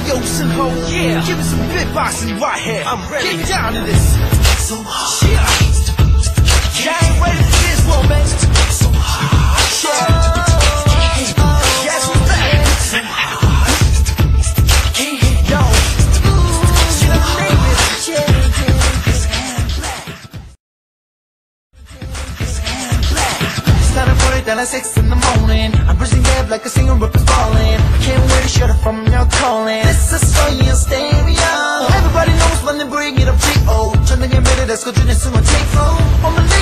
yo, some ho, yeah. Give me some beatboxing right here. I'm ready. Get down to this. So hard. Yeah. I ain't ready for this one, man. So hard. Yeah. Guess what's back? So hard. Yo. You know the name is started for it at 6 in the morning. I'm bruising up like a single rip is falling. Can't wait to shut it from your calling. This is for your stereo. Everybody knows when they bring it up, G.O. 전등에 매를 대서 주는 숨을 take flow.